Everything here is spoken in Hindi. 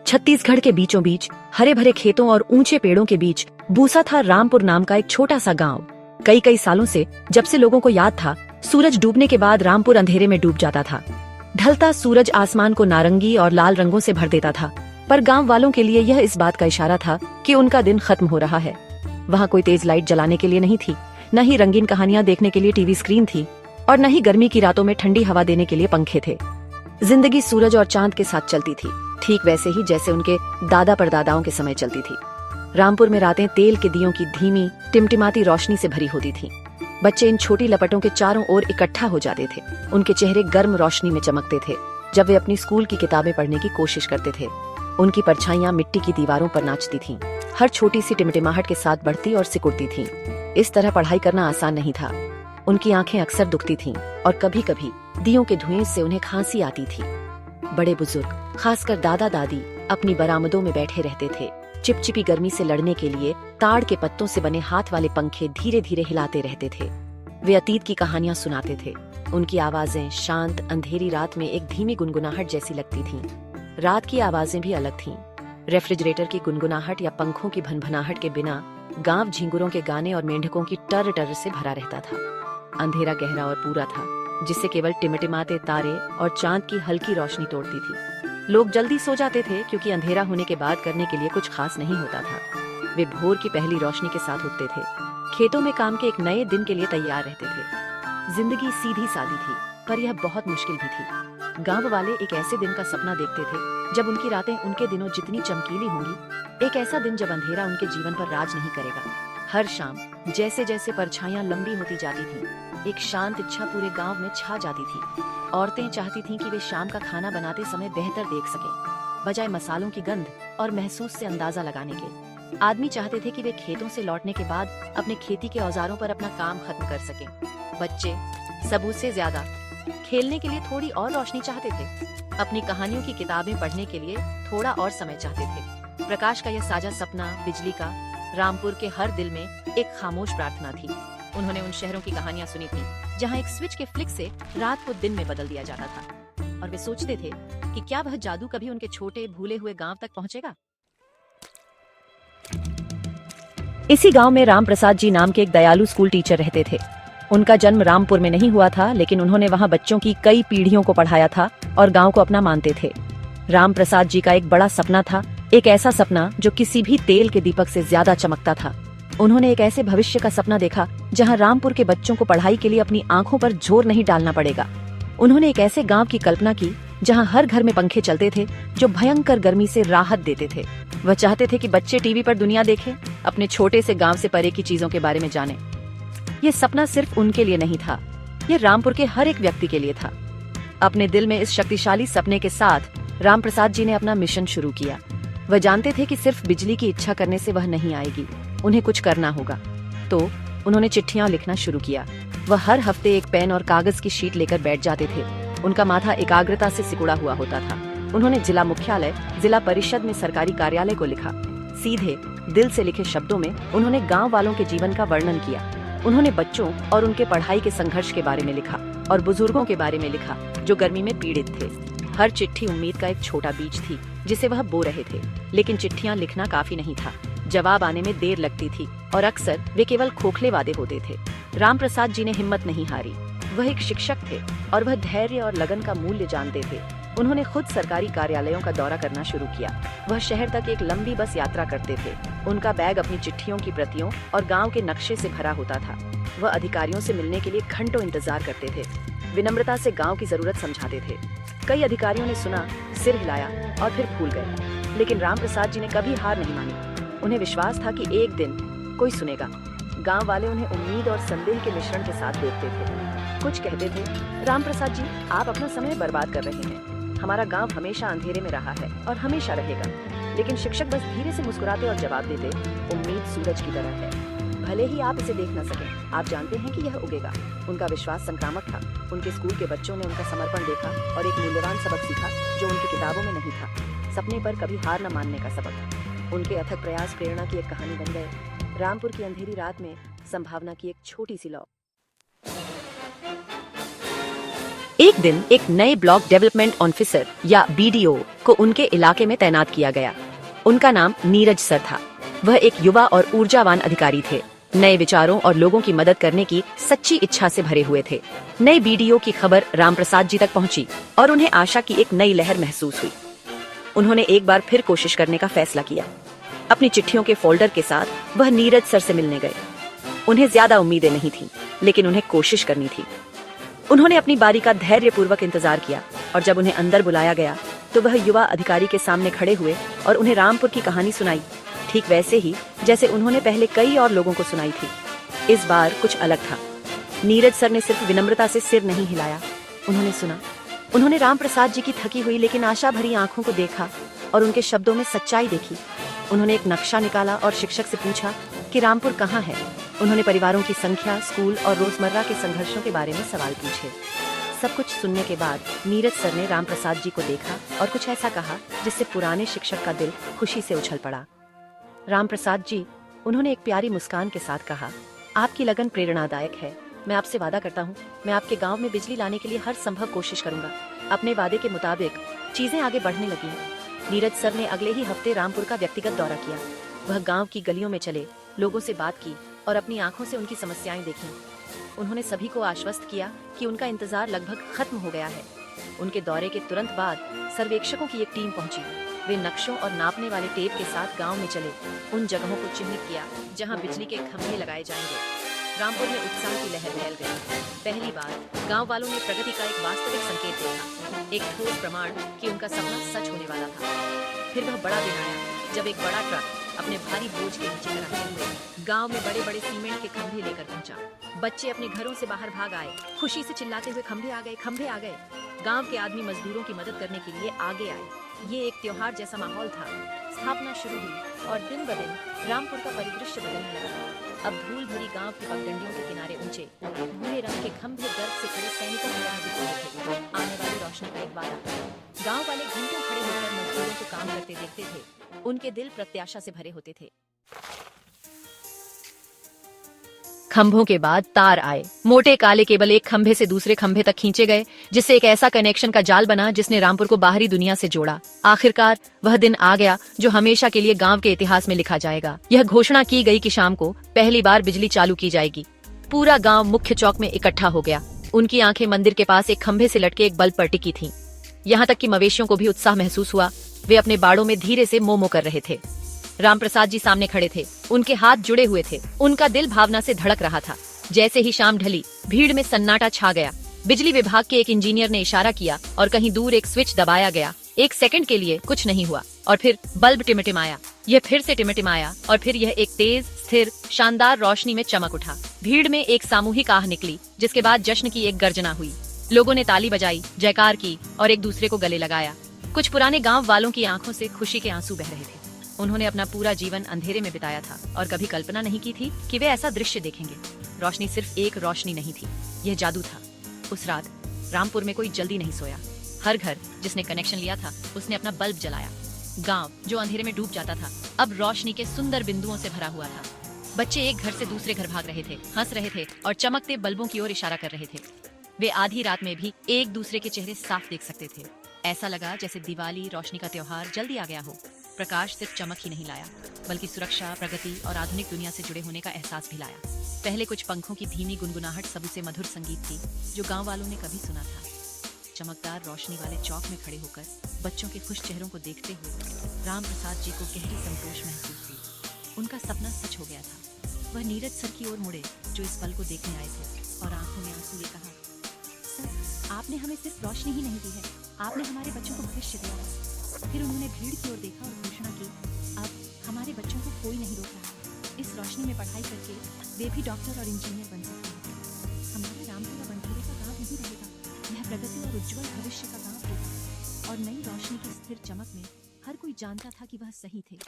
छत्तीसगढ़ के बीचों बीच हरे भरे खेतों और ऊंचे पेड़ों के बीच बूसा था रामपुर नाम का एक छोटा सा गांव। कई कई सालों से जब से लोगों को याद था, सूरज डूबने के बाद रामपुर अंधेरे में डूब जाता था। ढलता सूरज आसमान को नारंगी और लाल रंगों से भर देता था, पर गांव वालों के लिए यह इस बात का इशारा था कि उनका दिन खत्म हो रहा है। वहाँ कोई तेज लाइट जलाने के लिए नहीं थी, न ही रंगीन कहानियां देखने के लिए टीवी स्क्रीन थी, और न ही गर्मी की रातों में ठंडी हवा देने के लिए पंखे थे। जिंदगी सूरज और चांद के साथ चलती थी, ठीक वैसे ही जैसे उनके दादा परदादाओं के समय चलती थी। रामपुर में रातें तेल के दियों की धीमी टिमटिमाती रोशनी से भरी होती थीं। बच्चे इन छोटी लपटों के चारों ओर इकट्ठा हो जाते थे। उनके चेहरे गर्म रोशनी में चमकते थे जब वे अपनी स्कूल की किताबें पढ़ने की कोशिश करते थे। उनकी परछाइयां मिट्टी की दीवारों पर नाचती थीं, हर छोटी सी टिमटिमाहट के साथ बढ़ती और सिकुड़ती थीं। इस तरह पढ़ाई करना आसान नहीं था। उनकी आंखें अक्सर दुखती थीं और कभी कभी दियों के धुएं से उन्हें खांसी आती थी। बड़े बुजुर्ग, खासकर दादा दादी, अपनी बरामदों में बैठे रहते थे। चिपचिपी गर्मी से लड़ने के लिए ताड़ के पत्तों से बने हाथ वाले पंखे धीरे धीरे हिलाते रहते थे। वे अतीत की कहानियां सुनाते थे। उनकी आवाजें शांत अंधेरी रात में एक धीमी गुनगुनाहट जैसी लगती थीं। रात की आवाजें भी अलग थीं। रेफ्रिजरेटर की गुनगुनाहट या पंखों की भनभनाहट के बिना गांव झिंगुरों के गाने और मेंढकों की टर टर से भरा रहता था। अंधेरा गहरा और पूरा था, जिससे केवल टिमटिमाते तारे और चांद की हल्की रोशनी तोड़ती थी। लोग जल्दी सो जाते थे क्योंकि अंधेरा होने के बाद करने के लिए कुछ खास नहीं होता था। वे भोर की पहली रोशनी के साथ उठते थे, खेतों में काम के एक नए दिन के लिए तैयार रहते थे। जिंदगी सीधी सादी थी, पर यह बहुत मुश्किल भी थी। गांव वाले एक ऐसे दिन का सपना देखते थे जब उनकी रातें उनके दिनों जितनी चमकीली होंगी। एक ऐसा दिन जब अंधेरा उनके जीवन पर राज नहीं करेगा। हर शाम जैसे जैसे परछाइयां लंबी होती जाती थीं, एक शांत इच्छा पूरे गांव में छा जाती थी। औरतें चाहती थीं कि वे शाम का खाना बनाते समय बेहतर देख सकें, बजाय मसालों की गंध और महसूस से अंदाजा लगाने के। आदमी चाहते थे कि वे खेतों से लौटने के बाद अपने खेती के औजारों पर अपना काम खत्म कर सकें। बच्चे सबूत से ज्यादा खेलने के लिए थोड़ी और रोशनी चाहते थे। अपनी कहानियों की किताबें पढ़ने के लिए थोड़ा और समय चाहते थे। प्रकाश का यह साझा सपना, बिजली का, रामपुर के हर दिल में एक खामोश प्रार्थना थी। उन्होंने उन शहरों की कहानियां सुनी थी जहां एक स्विच के फ्लिक से रात को दिन में बदल दिया जाता था, और वे सोचते थे कि क्या वह जादू कभी उनके छोटे भूले हुए गांव तक पहुंचेगा। इसी गांव में राम प्रसाद जी नाम के एक दयालु स्कूल टीचर रहते थे। उनका जन्म रामपुर में नहीं हुआ था, लेकिन उन्होंने वहां बच्चों की कई पीढ़ियों को पढ़ाया था और गांव को अपना मानते थे। राम प्रसाद जी का एक बड़ा सपना था, एक ऐसा सपना जो किसी भी तेल के दीपक से ज्यादा चमकता था। उन्होंने एक ऐसे भविष्य का सपना देखा जहां रामपुर के बच्चों को पढ़ाई के लिए अपनी आंखों पर जोर नहीं डालना पड़ेगा। उन्होंने एक ऐसे गांव की कल्पना की जहां हर घर में पंखे चलते थे जो भयंकर गर्मी से राहत देते थे। वह चाहते थे कि बच्चे टीवी पर दुनिया देखें, अपने छोटे से गांव से परे की चीजों के बारे में जानें। ये सपना सिर्फ उनके लिए नहीं था, ये रामपुर के हर एक व्यक्ति के लिए था। अपने दिल में इस शक्तिशाली सपने के साथ राम प्रसाद जी ने अपना मिशन शुरू किया। वह जानते थे कि सिर्फ बिजली की इच्छा करने से वह नहीं आएगी, उन्हें कुछ करना होगा। तो उन्होंने चिट्ठियां लिखना शुरू किया। वह हर हफ्ते एक पेन और कागज की शीट लेकर बैठ जाते थे। उनका माथा एकाग्रता से सिकुड़ा हुआ होता था। उन्होंने जिला मुख्यालय, जिला परिषद में सरकारी कार्यालय को लिखा। सीधे दिल से लिखे शब्दों में उन्होंने गांव वालों के जीवन का वर्णन किया। उन्होंने बच्चों और उनके पढ़ाई के संघर्ष के बारे में लिखा और बुजुर्गों के बारे में लिखा जो गर्मी में पीड़ित थे। हर चिट्ठी उम्मीद का एक छोटा बीज थी जिसे वह बो रहे थे। लेकिन चिट्ठियां लिखना काफी नहीं था, जवाब आने में देर लगती थी और अक्सर वे केवल खोखले वादे होते थे। राम प्रसाद जी ने हिम्मत नहीं हारी। वह एक शिक्षक थे और वह धैर्य और लगन का मूल्य जानते थे। उन्होंने खुद सरकारी कार्यालयों का दौरा करना शुरू किया। वह शहर तक एक लंबी बस यात्रा करते थे। उनका बैग अपनी चिट्ठियों की प्रतियों और गांव के नक्शे से भरा होता था। वह अधिकारियों से मिलने के लिए घंटों इंतजार करते थे। विनम्रता से गांव की जरूरत समझाते थे। कई अधिकारियों ने सुना, सिर हिलाया और फिर भूल गए, लेकिन राम प्रसाद जी ने कभी हार नहीं मानी। उन्हें विश्वास था कि एक दिन कोई सुनेगा। गांव वाले उन्हें उम्मीद और संदेह के मिश्रण के साथ देखते थे। कुछ कहते थे, राम प्रसाद जी, आप अपना समय बर्बाद कर रहे हैं। हमारा गांव हमेशा अंधेरे में रहा है और हमेशा रहेगा। लेकिन शिक्षक बस धीरे से मुस्कुराते और जवाब देते, उम्मीद सूरज की तरह है। भले ही आप इसे देख न सकें, आप जानते हैं कि यह उगेगा। उनका विश्वास संक्रामक था। उनके स्कूल के बच्चों ने उनका समर्पण देखा और एक मूल्यवान सबक सीखा जो उनकी किताबों में नहीं था। सपने पर कभी हार न मानने का सबक। उनके अथक प्रयास प्रेरणा की एक कहानी बन गए। रामपुर की अंधेरी रात में संभावना की एक छोटी सी लौ। एक दिन एक नए ब्लॉक डेवलपमेंट ऑफिसर या बीडीओ को उनके इलाके में तैनात किया गया। उनका नाम नीरज सर था। वह एक युवा और ऊर्जावान अधिकारी थे, नए विचारों और लोगों की मदद करने की सच्ची इच्छा से भरे हुए थे। नए बीडीओ की खबर रामप्रसाद जी तक पहुंची और उन्हें आशा की एक नई लहर महसूस हुई। उन्होंने एक बार फिर कोशिश करने का फैसला किया। अपनी चिट्ठियों के फोल्डर के साथ वह नीरज सर से मिलने गए। उन्हें ज्यादा उम्मीदें नहीं थीं, लेकिन उन्हें कोशिश करनी थी। उन्होंने अपनी बारी का धैर्यपूर्वक इंतजार किया और जब उन्हें अंदर बुलाया गया तो वह युवा अधिकारी के सामने खड़े हुए और उन्हें रामपुर की कहानी सुनाई, ठीक वैसे ही जैसे उन्होंने पहले कई और लोगों को सुनाई थी। इस बार कुछ अलग था। नीरज सर ने सिर्फ विनम्रता से सिर नहीं हिलाया, उन्होंने सुना। उन्होंने रामप्रसाद जी की थकी हुई लेकिन आशा भरी आंखों को देखा और उनके शब्दों में सच्चाई देखी। उन्होंने एक नक्शा निकाला और शिक्षक से पूछा कि रामपुर कहाँ है। उन्होंने परिवारों की संख्या, स्कूल और रोजमर्रा के संघर्षों के बारे में सवाल पूछे। सब कुछ सुनने के बाद नीरज सर ने रामप्रसाद जी को देखा और कुछ ऐसा कहा जिससे पुराने शिक्षक का दिल खुशी से उछल पड़ा। रामप्रसाद जी, उन्होंने एक प्यारी मुस्कान के साथ कहा, आपकी लगन प्रेरणादायक है। मैं आपसे वादा करता हूँ, मैं आपके गांव में बिजली लाने के लिए हर संभव कोशिश करूंगा। अपने वादे के मुताबिक चीजें आगे बढ़ने लगी। नीरज सर ने अगले ही हफ्ते रामपुर का व्यक्तिगत दौरा किया। वह गांव की गलियों में चले, लोगों से बात की और अपनी आंखों से उनकी समस्याएं देखीं। उन्होंने सभी को आश्वस्त किया कि उनका इंतजार लगभग खत्म हो गया है। उनके दौरे के तुरंत बाद सर्वेक्षकों की एक टीम पहुंची। वे नक्शों और नापने वाले टेप के साथ गांव में चले, उन जगहों को चिन्हित किया जहां बिजली के खंभे लगाए जाएंगे। रामपुर में उत्साह की लहर फैल गई। पहली बार गांव वालों ने प्रगति का एक वास्तविक संकेत देखा, एक ठोस प्रमाण कि उनका सपना सच होने वाला था। फिर वह बड़ा दिन आया जब एक बड़ा ट्रक अपने भारी बोझ के नीचे कराते हुए गांव में बड़े बड़े सीमेंट के खंभे लेकर पहुंचा। बच्चे अपने घरों से बाहर भाग आए, खुशी से चिल्लाते हुए खंभे आ गए, खंभे आ गए। गांव के आदमी मजदूरों की मदद करने के लिए आगे आए। ये एक त्योहार जैसा माहौल था। स्थापना शुरू हुई और दिन ब दिन रामपुर का परिदृश्य बदलने लगा। अब धूल भरी गांव की पगडंडियों के किनारे ऊंचे भूरे रंग के खंभे गर्द से खड़े सैनिकों की तरह दिख रहे थे। आने वाली रोशनी का एक वादा। गांव वाले घंटों खड़े होकर मजदूरों को काम करते देखते थे। उनके दिल प्रत्याशा से भरे होते थे। खंभों के बाद तार आए। मोटे काले केबल एक खंभे से दूसरे खंभे तक खींचे गए, जिससे एक ऐसा कनेक्शन का जाल बना जिसने रामपुर को बाहरी दुनिया से जोड़ा। आखिरकार वह दिन आ गया जो हमेशा के लिए गांव के इतिहास में लिखा जाएगा। यह घोषणा की गई कि शाम को पहली बार बिजली चालू की जाएगी। पूरा गांव मुख्य चौक में इकट्ठा हो गया। उनकी आंखें मंदिर के पास एक खंभे से लटके एक बल्ब पर टिकी थीं। यहाँ तक कि मवेशियों को भी उत्साह महसूस हुआ। वे अपने बाड़ों में धीरे से मोमो कर रहे थे। रामप्रसाद जी सामने खड़े थे, उनके हाथ जुड़े हुए थे। उनका दिल भावना से धड़क रहा था। जैसे ही शाम ढली, भीड़ में सन्नाटा छा गया। बिजली विभाग के एक इंजीनियर ने इशारा किया और कहीं दूर एक स्विच दबाया गया। एक सेकंड के लिए कुछ नहीं हुआ और फिर बल्ब टिमटिमाया। यह फिर से टिमटिमाया और फिर यह एक तेज, स्थिर, शानदार रोशनी में चमक उठा। भीड़ में एक सामूहिक आह निकली, जिसके बाद जश्न की एक गर्जना हुई। लोगों ने ताली बजाई, जयकार की और एक दूसरे को गले लगाया। कुछ पुराने गांव वालों की आंखों से खुशी के आंसू बह रहे थे। उन्होंने अपना पूरा जीवन अंधेरे में बिताया था और कभी कल्पना नहीं की थी कि वे ऐसा दृश्य देखेंगे। रोशनी सिर्फ एक रोशनी नहीं थी, यह जादू था। उस रात रामपुर में कोई जल्दी नहीं सोया। हर घर जिसने कनेक्शन लिया था उसने अपना बल्ब जलाया। गांव जो अंधेरे में डूब जाता था अब रोशनी के सुंदर बिंदुओं से भरा हुआ था। बच्चे एक घर से दूसरे घर भाग रहे थे, हंस रहे थे और चमकते बल्बों की ओर इशारा कर रहे थे। वे आधी रात में भी एक दूसरे के चेहरे साफ देख सकते थे। ऐसा लगा जैसे दिवाली, रोशनी का त्योहार जल्दी आ गया हो। प्रकाश सिर्फ चमक ही नहीं लाया, बल्कि सुरक्षा, प्रगति और आधुनिक दुनिया से जुड़े होने का एहसास भी लाया। पहले कुछ पंखों की धीमी गुनगुनाहट सबसे मधुर संगीत थी जो गांव वालों ने कभी सुना था। चमकदार रोशनी वाले चौक में खड़े होकर बच्चों के खुश चेहरों को देखते हुए रामप्रसाद जी को गहरी संतोष महसूस हुई। उनका सपना सच हो गया था। वह नीरज सर की ओर मुड़े जो इस पल को देखने आए थे और आंखों में आंसू ले कहा, सर, आपने हमें सिर्फ रोशनी ही नहीं दी है, आपने हमारे बच्चों को भविष्य दिया है। फिर उन्होंने भीड़ की ओर देखा और घोषणा की, अब हमारे बच्चों को कोई नहीं रोक रहा। इस रोशनी में पढ़ाई करके वे भी डॉक्टर और इंजीनियर बन सकते हैं। हमारा रामपुर अब अंधेरे का गांव नहीं रहेगा, यह प्रगति और उज्जवल भविष्य का गांव होगा। और नई रोशनी की स्थिर चमक में हर कोई जानता था कि वह सही थे।